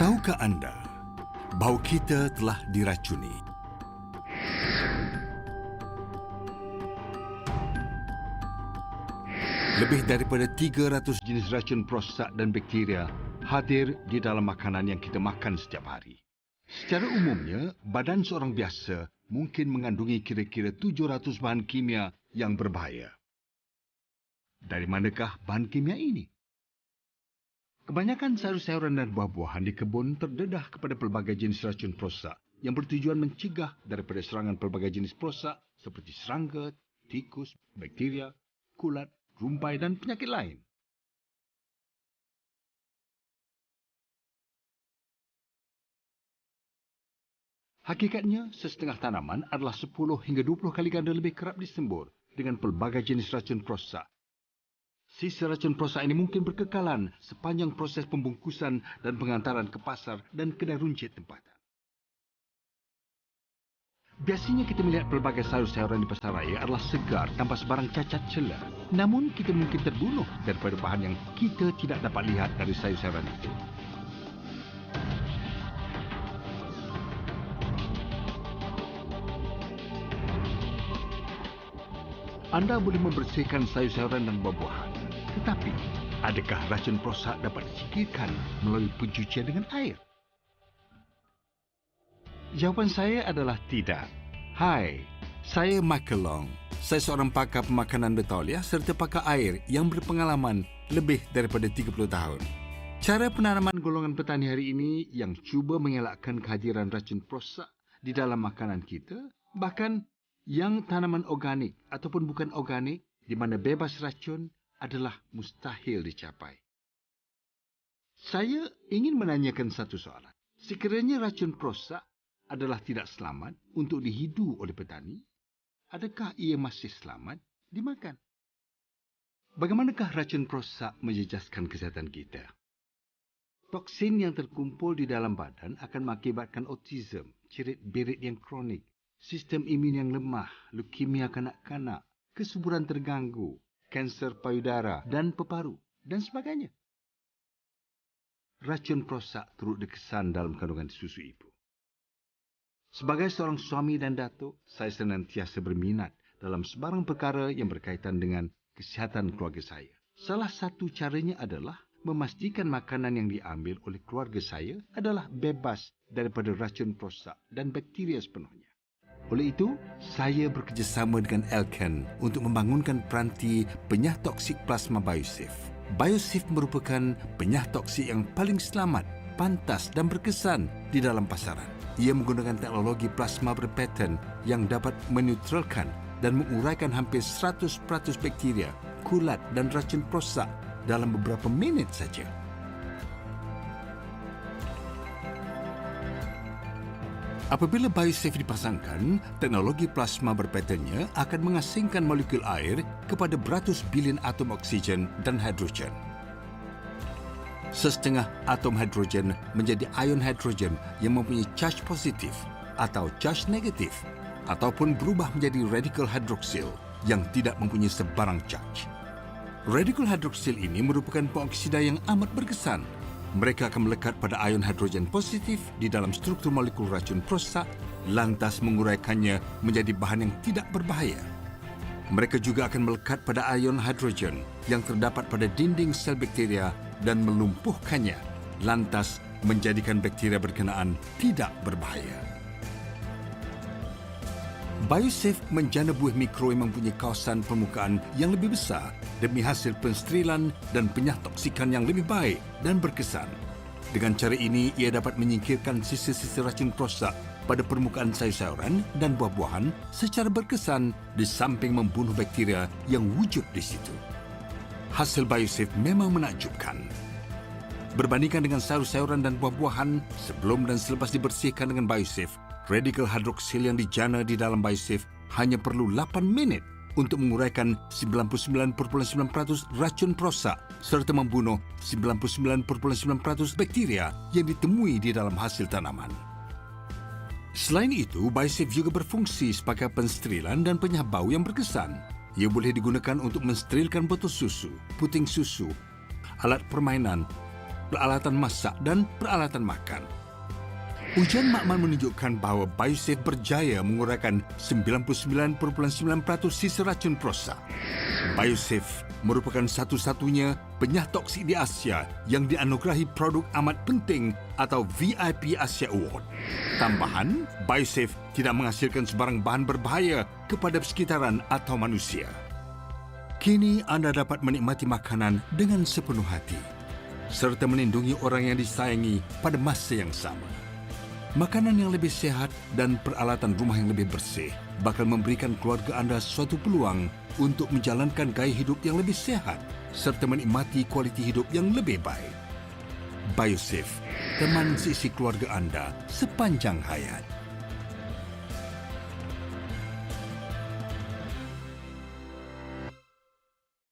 Tahukah anda bahawa kita telah diracuni? Lebih daripada 300 jenis racun prosak dan bakteria hadir di dalam makanan yang kita makan setiap hari. Secara umumnya, badan seorang biasa mungkin mengandungi kira-kira 700 bahan kimia yang berbahaya. Dari manakah bahan kimia ini? Kebanyakan sayur-sayuran dan buah-buahan di kebun terdedah kepada pelbagai jenis racun prosak yang bertujuan mencegah daripada serangan pelbagai jenis prosak seperti serangga, tikus, bakteria, kulat, rumpai dan penyakit lain. Hakikatnya, sesetengah tanaman adalah 10 hingga 20 kali ganda lebih kerap disembur dengan pelbagai jenis racun prosak. Sisa racun prosak ini mungkin berkekalan sepanjang proses pembungkusan dan pengantaran ke pasar dan kedai runcit tempatan. Biasanya kita melihat pelbagai sayur-sayuran di pasar raya adalah segar tanpa sebarang cacat celah. Namun kita mungkin terbunuh daripada bahan yang kita tidak dapat lihat dari sayur-sayuran itu. Anda boleh membersihkan sayur-sayuran dan buah-buahan. Tetapi, adakah racun prosak dapat disingkirkan melalui pencucian dengan air? Jawapan saya adalah tidak. Hai, saya Michael Long. Saya seorang pakar pemakanan Betaulia serta pakar air yang berpengalaman lebih daripada 30 tahun. Cara penanaman golongan petani hari ini yang cuba mengelakkan kehadiran racun prosak di dalam makanan kita, bahkan yang tanaman organik ataupun bukan organik di mana bebas racun adalah mustahil dicapai. Saya ingin menanyakan satu soalan. Sekiranya racun prosak adalah tidak selamat untuk dihidu oleh petani, adakah ia masih selamat dimakan? Bagaimanakah racun prosak menjejaskan kesihatan kita? Toksin yang terkumpul di dalam badan akan mengakibatkan autism, cerit-berit yang kronik, sistem imun yang lemah, leukemia kanak-kanak, kesuburan terganggu, kanser payudara dan peparu, dan sebagainya. Racun prosak turut dikesan dalam kandungan susu ibu. Sebagai seorang suami dan datuk, saya senantiasa berminat dalam sebarang perkara yang berkaitan dengan kesihatan keluarga saya. Salah satu caranya adalah memastikan makanan yang diambil oleh keluarga saya adalah bebas daripada racun prosak dan bakteria sepenuhnya. Oleh itu, saya bekerjasama dengan Elkan untuk membangunkan peranti penyah toksik plasma Biosafe. Biosafe merupakan penyah toksik yang paling selamat, pantas dan berkesan di dalam pasaran. Ia menggunakan teknologi plasma berpaten yang dapat menetralkan dan menguraikan hampir 100% bakteria, kulat dan racun prosak dalam beberapa minit saja. Apabila Biosafe dipasangkan, teknologi plasma berpatennya akan mengasingkan molekul air kepada beratus bilion atom oksigen dan hidrogen. Setengah atom hidrogen menjadi ion hidrogen yang mempunyai charge positif atau charge negatif ataupun berubah menjadi radikal hidroksil yang tidak mempunyai sebarang charge. Radikal hidroksil ini merupakan pengoksida yang amat berkesan. Mereka akan melekat pada ion hidrogen positif di dalam struktur molekul racun prosak, lantas menguraikannya menjadi bahan yang tidak berbahaya. Mereka juga akan melekat pada ion hidrogen yang terdapat pada dinding sel bakteria dan melumpuhkannya, lantas menjadikan bakteria berkenaan tidak berbahaya. Biosafe menjana buih mikro yang mempunyai kawasan permukaan yang lebih besar demi hasil pensterilan dan penyah toksikan yang lebih baik dan berkesan. Dengan cara ini, ia dapat menyingkirkan sisa-sisa racun prosak pada permukaan sayur-sayuran dan buah-buahan secara berkesan di samping membunuh bakteria yang wujud di situ. Hasil Biosafe memang menakjubkan. Berbandingkan dengan sayur-sayuran dan buah-buahan, sebelum dan selepas dibersihkan dengan Biosafe, radikal hidroksil yang dijana di dalam Biosafe hanya perlu 8 minit untuk menguraikan 99.9% racun prosak serta membunuh 99.9% bakteria yang ditemui di dalam hasil tanaman. Selain itu, Biosafe juga berfungsi sebagai pensterilan dan penyah bau yang berkesan. Ia boleh digunakan untuk mensterilkan botol susu, puting susu, alat permainan, peralatan masak dan peralatan makan. Ujian makmal menunjukkan bahawa Biosafe berjaya mengurangkan 99.9% sisa racun prosa. Biosafe merupakan satu-satunya penyah toksik di Asia yang dianugerahi produk amat penting atau VIP Asia Award. Tambahan, Biosafe tidak menghasilkan sebarang bahan berbahaya kepada persekitaran atau manusia. Kini anda dapat menikmati makanan dengan sepenuh hati serta melindungi orang yang disayangi pada masa yang sama. Makanan yang lebih sehat dan peralatan rumah yang lebih bersih bakal memberikan keluarga anda suatu peluang untuk menjalankan gaya hidup yang lebih sehat serta menikmati kualiti hidup yang lebih baik. Biosafe, teman seisi keluarga anda sepanjang hayat.